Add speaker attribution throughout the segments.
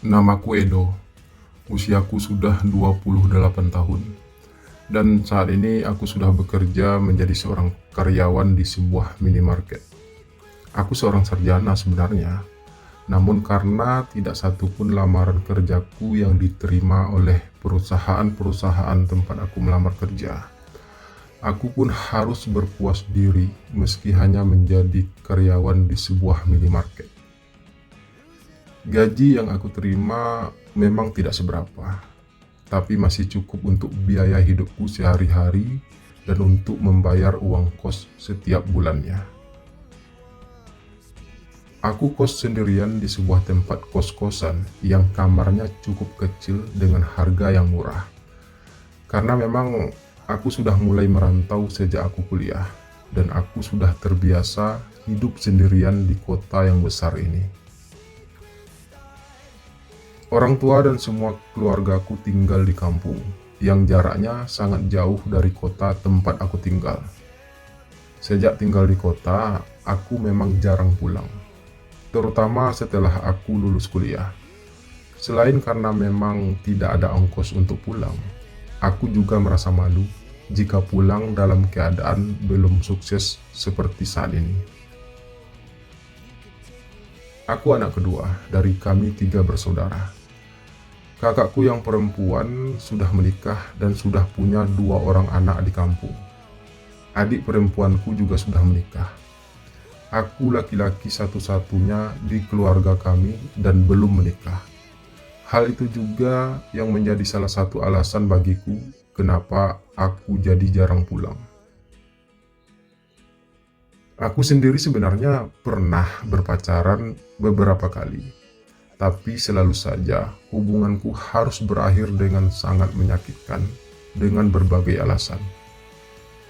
Speaker 1: Namaku Edo, usiaku sudah 28 tahun, dan saat ini aku sudah bekerja menjadi seorang karyawan di sebuah minimarket. Aku seorang sarjana sebenarnya, namun karena tidak satupun lamaran kerjaku yang diterima oleh perusahaan-perusahaan tempat aku melamar kerja, aku pun harus berpuas diri meski hanya menjadi karyawan di sebuah minimarket. Gaji yang aku terima memang tidak seberapa, tapi masih cukup untuk biaya hidupku sehari-hari dan untuk membayar uang kos setiap bulannya. Aku kos sendirian di sebuah tempat kos-kosan yang kamarnya cukup kecil dengan harga yang murah. Karena memang aku sudah mulai merantau sejak aku kuliah, dan aku sudah terbiasa hidup sendirian di kota yang besar ini. Orang tua dan semua keluargaku tinggal di kampung, yang jaraknya sangat jauh dari kota tempat aku tinggal. Sejak tinggal di kota, aku memang jarang pulang, terutama setelah aku lulus kuliah. Selain karena memang tidak ada ongkos untuk pulang, aku juga merasa malu jika pulang dalam keadaan belum sukses seperti saat ini. Aku anak kedua dari kami 3 bersaudara. Kakakku yang perempuan sudah menikah dan sudah punya 2 orang anak di kampung. Adik perempuanku juga sudah menikah. Aku laki-laki satu-satunya di keluarga kami dan belum menikah. Hal itu juga yang menjadi salah satu alasan bagiku kenapa aku jadi jarang pulang. Aku sendiri sebenarnya pernah berpacaran beberapa kali, tapi selalu saja hubunganku harus berakhir dengan sangat menyakitkan dengan berbagai alasan.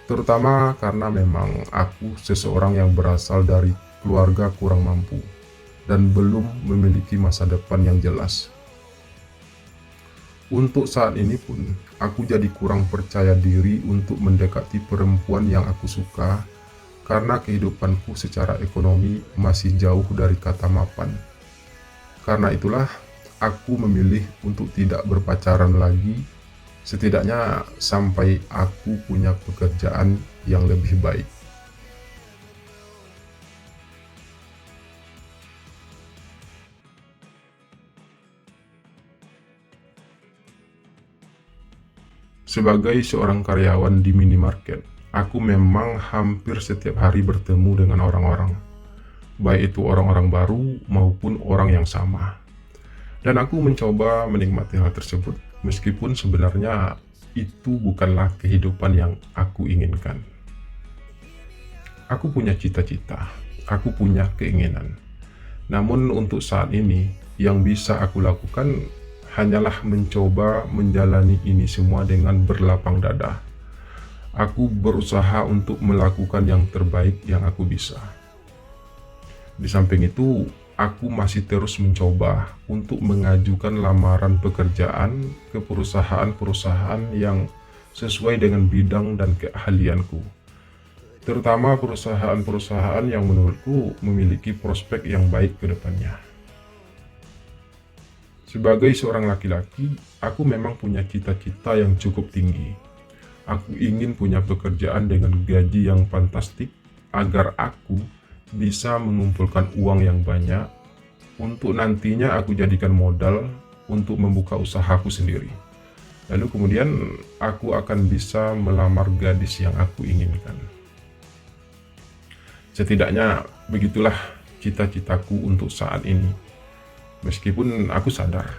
Speaker 1: Terutama karena memang aku seseorang yang berasal dari keluarga kurang mampu dan belum memiliki masa depan yang jelas. Untuk saat ini pun, aku jadi kurang percaya diri untuk mendekati perempuan yang aku suka karena kehidupanku secara ekonomi masih jauh dari kata mapan. Karena itulah, aku memilih untuk tidak berpacaran lagi, setidaknya sampai aku punya pekerjaan yang lebih baik. Sebagai seorang karyawan di minimarket, aku memang hampir setiap hari bertemu dengan orang-orang, baik itu orang-orang baru maupun orang yang sama. Dan aku mencoba menikmati hal tersebut, meskipun sebenarnya itu bukanlah kehidupan yang aku inginkan. Aku punya cita-cita, aku punya keinginan. Namun untuk saat ini, yang bisa aku lakukan hanyalah mencoba menjalani ini semua dengan berlapang dada. Aku berusaha untuk melakukan yang terbaik yang aku bisa. Di samping itu, aku masih terus mencoba untuk mengajukan lamaran pekerjaan ke perusahaan-perusahaan yang sesuai dengan bidang dan keahlianku. Terutama perusahaan-perusahaan yang menurutku memiliki prospek yang baik ke depannya. Sebagai seorang laki-laki, aku memang punya cita-cita yang cukup tinggi. Aku ingin punya pekerjaan dengan gaji yang fantastik agar aku bisa mengumpulkan uang yang banyak untuk nantinya aku jadikan modal untuk membuka usahaku sendiri. Lalu kemudian aku akan bisa melamar gadis yang aku inginkan. Setidaknya begitulah cita-citaku untuk saat ini. Meskipun aku sadar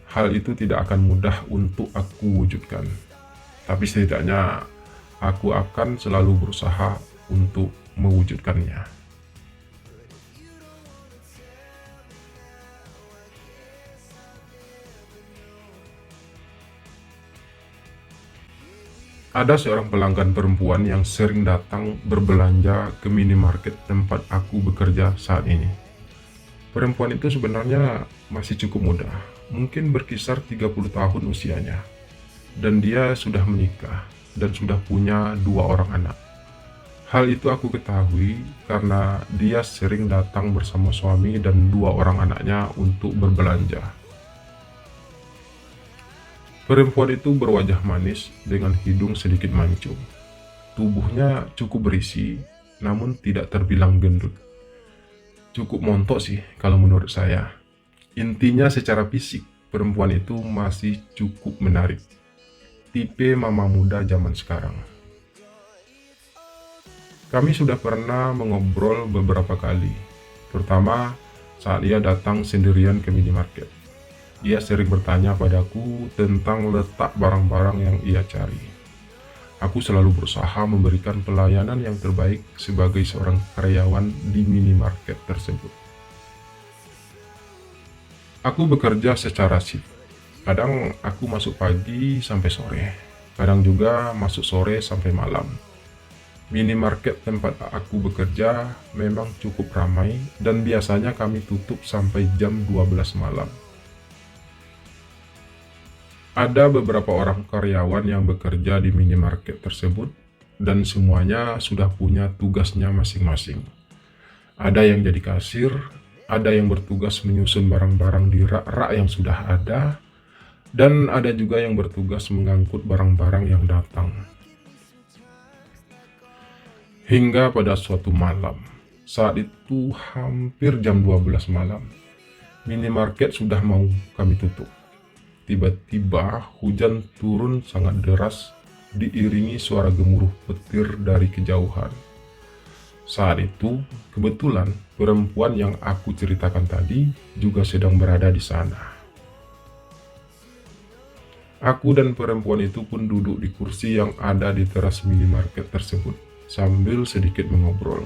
Speaker 1: hal itu tidak akan mudah untuk aku wujudkan, tapi setidaknya aku akan selalu berusaha untuk mewujudkannya. Ada seorang pelanggan perempuan yang sering datang berbelanja ke minimarket tempat aku bekerja saat ini. Perempuan itu sebenarnya masih cukup muda, mungkin berkisar 30 tahun usianya. Dan dia sudah menikah dan sudah punya 2 orang anak. Hal itu aku ketahui karena dia sering datang bersama suami dan 2 orang anaknya untuk berbelanja. Perempuan itu berwajah manis dengan hidung sedikit mancung. Tubuhnya cukup berisi, namun tidak terbilang gendut. Cukup montok sih kalau menurut saya. Intinya secara fisik, perempuan itu masih cukup menarik. Tipe mama muda zaman sekarang. Kami sudah pernah mengobrol beberapa kali, terutama saat ia datang sendirian ke minimarket. Ia sering bertanya padaku tentang letak barang-barang yang ia cari. Aku selalu berusaha memberikan pelayanan yang terbaik sebagai seorang karyawan di minimarket tersebut. Aku bekerja secara shift. Kadang aku masuk pagi sampai sore, kadang juga masuk sore sampai malam. Minimarket tempat aku bekerja memang cukup ramai dan biasanya kami tutup sampai jam 12 malam. Ada beberapa orang karyawan yang bekerja di minimarket tersebut dan semuanya sudah punya tugasnya masing-masing. Ada yang jadi kasir, ada yang bertugas menyusun barang-barang di rak-rak yang sudah ada, dan ada juga yang bertugas mengangkut barang-barang yang datang. Hingga pada suatu malam, saat itu hampir jam 12 malam, minimarket sudah mau kami tutup. Tiba-tiba hujan turun sangat deras, diiringi suara gemuruh petir dari kejauhan. Saat itu, kebetulan perempuan yang aku ceritakan tadi juga sedang berada di sana. Aku dan perempuan itu pun duduk di kursi yang ada di teras minimarket tersebut, sambil sedikit mengobrol.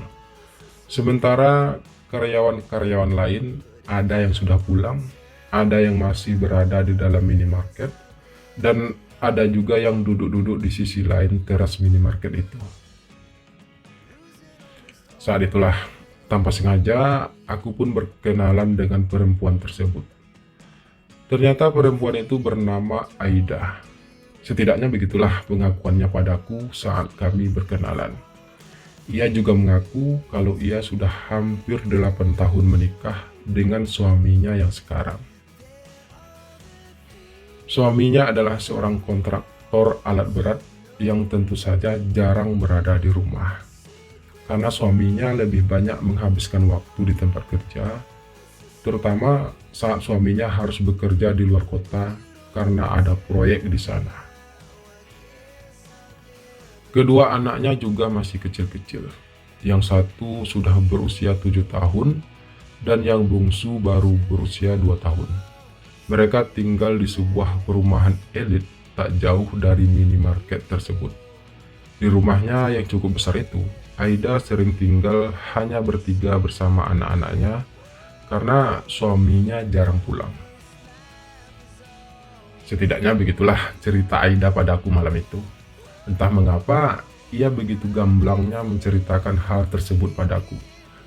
Speaker 1: Sementara karyawan-karyawan lain ada yang sudah pulang, ada yang masih berada di dalam minimarket, dan ada juga yang duduk-duduk di sisi lain teras minimarket itu. Saat itulah, tanpa sengaja, aku pun berkenalan dengan perempuan tersebut. Ternyata perempuan itu bernama Aida. Setidaknya begitulah pengakuannya padaku saat kami berkenalan. Ia juga mengaku kalau ia sudah hampir 8 tahun menikah dengan suaminya yang sekarang. Suaminya adalah seorang kontraktor alat berat yang tentu saja jarang berada di rumah. Karena suaminya lebih banyak menghabiskan waktu di tempat kerja, terutama saat suaminya harus bekerja di luar kota karena ada proyek di sana. Kedua anaknya juga masih kecil-kecil. Yang satu sudah berusia 7 tahun dan yang bungsu baru berusia 2 tahun. Mereka tinggal di sebuah perumahan elit tak jauh dari minimarket tersebut. Di rumahnya yang cukup besar itu, Aida sering tinggal hanya bertiga bersama anak-anaknya karena suaminya jarang pulang. Setidaknya begitulah cerita Aida padaku malam itu. Entah mengapa ia begitu gamblangnya menceritakan hal tersebut padaku.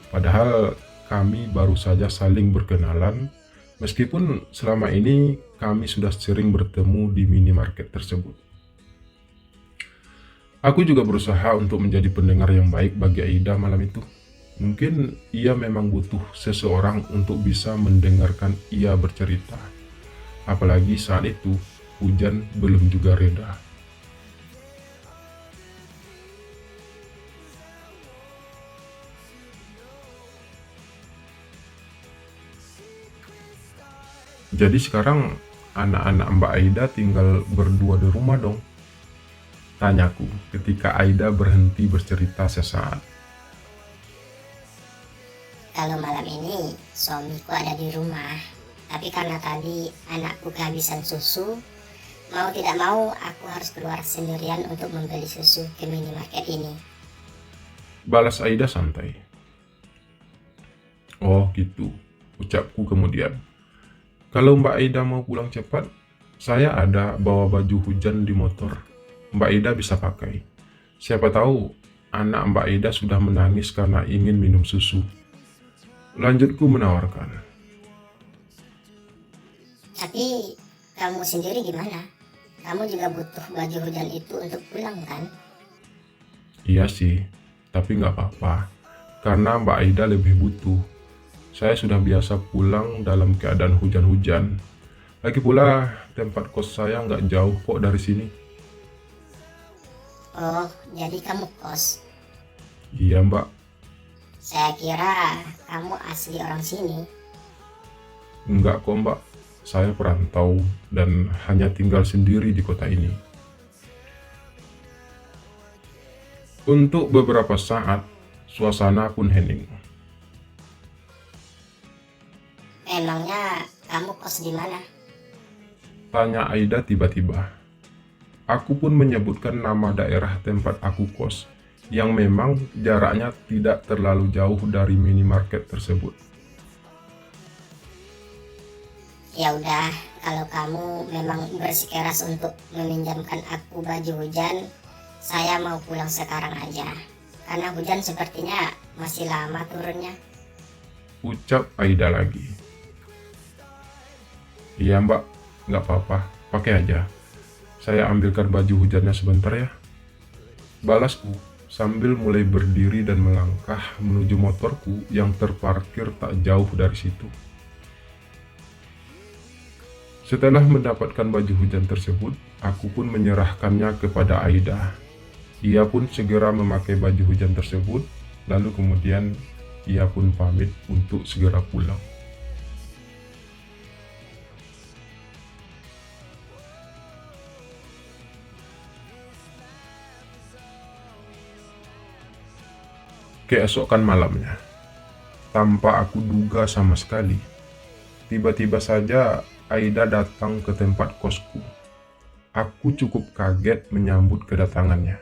Speaker 1: Padahal kami baru saja saling berkenalan, meskipun selama ini kami sudah sering bertemu di minimarket tersebut. Aku juga berusaha untuk menjadi pendengar yang baik bagi Aida malam itu. Mungkin ia memang butuh seseorang untuk bisa mendengarkan ia bercerita. Apalagi saat itu hujan belum juga reda. Jadi sekarang anak-anak Mbak Aida tinggal berdua di rumah dong? Tanyaku ketika Aida berhenti bercerita sesaat.
Speaker 2: Kalau malam ini suamiku ada di rumah, tapi karena tadi anakku kehabisan susu, mau tidak mau aku harus keluar sendirian untuk membeli susu ke minimarket ini.
Speaker 1: Balas Aida santai. Oh gitu, ucapku kemudian. Kalau Mbak Aida mau pulang cepat, saya ada bawa baju hujan di motor. Mbak Aida bisa pakai. Siapa tahu anak Mbak Aida sudah menangis karena ingin minum susu. Lanjutku menawarkan.
Speaker 2: Tapi kamu sendiri gimana? Kamu juga butuh baju hujan itu untuk pulang kan?
Speaker 1: Iya sih, tapi nggak apa-apa. Karena Mbak Aida lebih butuh. Saya sudah biasa pulang dalam keadaan hujan-hujan. Lagi pula tempat kos saya nggak jauh kok dari sini.
Speaker 2: Oh, jadi kamu kos.
Speaker 1: Iya mbak,
Speaker 2: Saya kira kamu asli orang sini.
Speaker 1: enggak kok mbak. Saya perantau dan hanya tinggal sendiri di kota ini. Untuk beberapa saat, suasana pun hening.
Speaker 2: Emangnya kamu kos di mana?
Speaker 1: Tanya Aida tiba-tiba. Aku pun menyebutkan nama daerah tempat aku kos, yang memang jaraknya tidak terlalu jauh dari minimarket tersebut.
Speaker 2: Ya udah, kalau kamu memang bersikeras untuk meminjamkan aku baju hujan, saya mau pulang sekarang aja. Karena hujan sepertinya masih lama turunnya.
Speaker 1: Ucap Aida lagi. Iya mbak, nggak apa-apa, pakai aja. Saya ambilkan baju hujannya sebentar ya. Balasku sambil mulai berdiri dan melangkah menuju motorku yang terparkir tak jauh dari situ. Setelah mendapatkan baju hujan tersebut, aku pun menyerahkannya kepada Aida. Ia pun segera memakai baju hujan tersebut, lalu kemudian ia pun pamit untuk segera pulang. Keesokan malamnya, tanpa aku duga sama sekali, tiba-tiba saja Aida datang ke tempat kosku. Aku cukup kaget menyambut kedatangannya.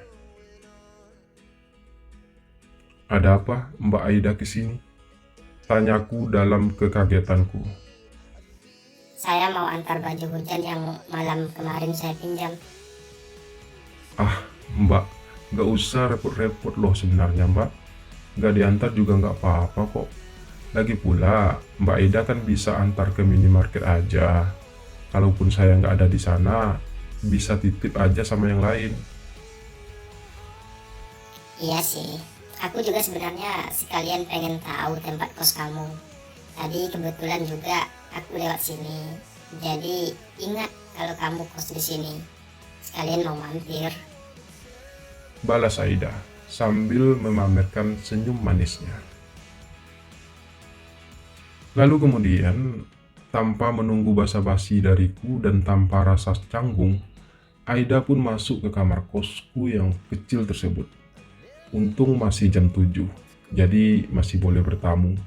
Speaker 1: "Ada apa Mbak Aida kesini?" tanyaku dalam kekagetanku.
Speaker 2: Saya mau antar baju hujan yang malam kemarin saya pinjam.
Speaker 1: "Ah Mbak, gak usah repot-repot loh sebenarnya Mbak. Gak diantar juga gak apa-apa kok. Lagi pula Mbak Aida kan bisa antar ke minimarket aja. Kalaupun saya gak ada di sana, bisa titip aja sama yang lain."
Speaker 2: Iya sih, aku juga sebenarnya sekalian pengen tahu tempat kos kamu. Tadi kebetulan juga aku lewat sini. Jadi ingat kalau kamu kos di sini. Sekalian mau mampir.
Speaker 1: Balas Aida sambil memamerkan senyum manisnya. Lalu kemudian, tanpa menunggu basa-basi dariku dan tanpa rasa canggung, Aida pun masuk ke kamar kosku yang kecil tersebut. Untung masih jam 7, jadi masih boleh bertamu.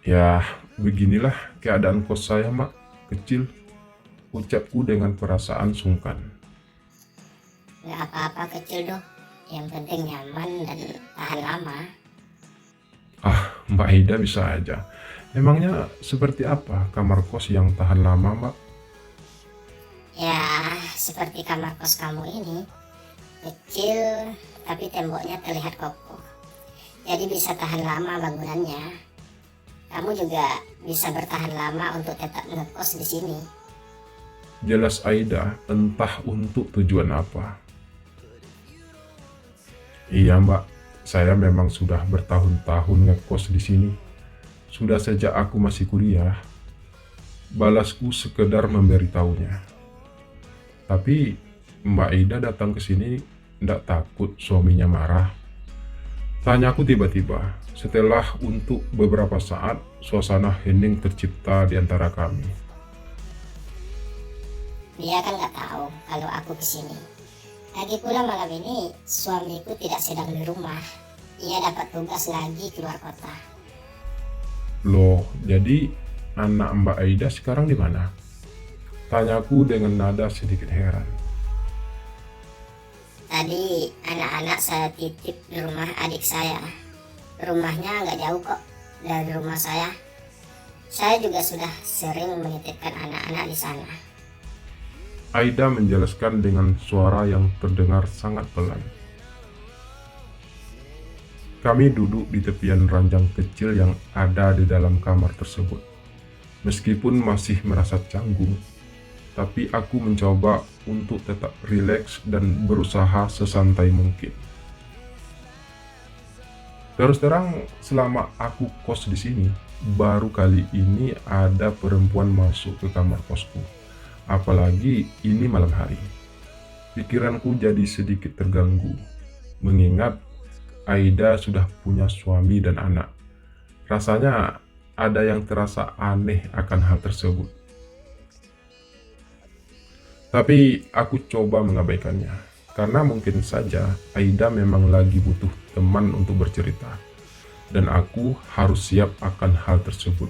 Speaker 1: "Ya, beginilah keadaan kos saya, Mak. Kecil," ucapku dengan perasaan sungkan.
Speaker 2: Gak apa-apa kecil doh. Yang penting nyaman dan tahan lama.
Speaker 1: Ah, Mbak Aida bisa aja. Emangnya seperti apa kamar kos yang tahan lama, Mbak?
Speaker 2: Ya, seperti kamar kos kamu ini. Kecil, tapi temboknya terlihat kokoh. Jadi bisa tahan lama bangunannya. Kamu juga bisa bertahan lama untuk tetap ngekos di sini.
Speaker 1: Jelas Aida, entah untuk tujuan apa. "Iya, Mbak. Saya memang sudah bertahun-tahun ngekos di sini. Sudah sejak aku masih kuliah." Balasku sekedar memberitahunya. Tapi Mbak Aida datang ke sini ndak takut suaminya marah? Tanyaku tiba-tiba setelah untuk beberapa saat suasana hening tercipta di antara kami.
Speaker 2: Dia kan nggak tahu kalau aku kesini. Lagi pula malam ini suamiku tidak sedang di rumah. Ia dapat tugas lagi keluar kota.
Speaker 1: "Loh, jadi anak Mbak Aida sekarang di mana?" tanyaku dengan nada sedikit heran.
Speaker 2: Tadi anak-anak saya titip di rumah adik saya. Rumahnya nggak jauh kok dari rumah saya. Saya juga sudah sering menitipkan anak-anak di sana.
Speaker 1: Aida menjelaskan dengan suara yang terdengar sangat pelan. Kami duduk di tepian ranjang kecil yang ada di dalam kamar tersebut. Meskipun masih merasa canggung, tapi aku mencoba untuk tetap rileks dan berusaha sesantai mungkin. Terus terang, selama aku kos di sini, baru kali ini ada perempuan masuk ke kamar kosku. Apalagi ini malam hari. Pikiranku jadi sedikit terganggu, mengingat Aida sudah punya suami dan anak. Rasanya ada yang terasa aneh akan hal tersebut. Tapi aku coba mengabaikannya, karena mungkin saja Aida memang lagi butuh teman untuk bercerita. Dan aku harus siap akan hal tersebut.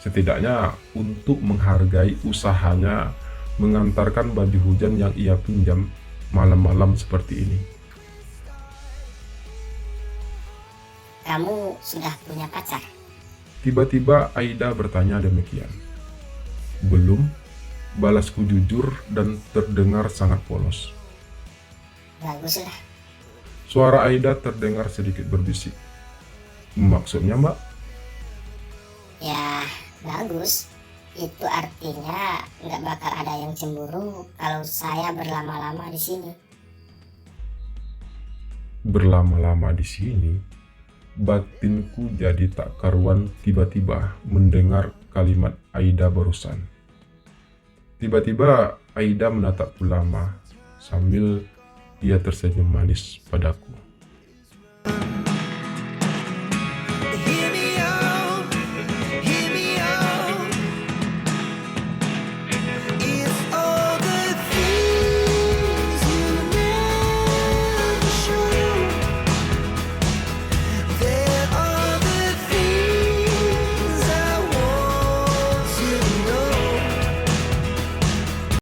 Speaker 1: Setidaknya untuk menghargai usahanya mengantarkan baju hujan yang ia pinjam malam-malam seperti ini.
Speaker 2: Kamu sudah punya pacar?
Speaker 1: Tiba-tiba Aida bertanya demikian. Belum, balasku jujur dan terdengar sangat polos.
Speaker 2: Baguslah.
Speaker 1: Suara Aida terdengar sedikit berbisik. Maksudnya, Mbak?
Speaker 2: Ya, bagus. Itu artinya nggak bakal ada yang cemburu kalau saya berlama-lama di sini.
Speaker 1: Berlama-lama di sini, batinku jadi tak karuan tiba-tiba mendengar kalimat Aida barusan. Tiba-tiba Aida menatapku lama sambil ia tersenyum manis padaku.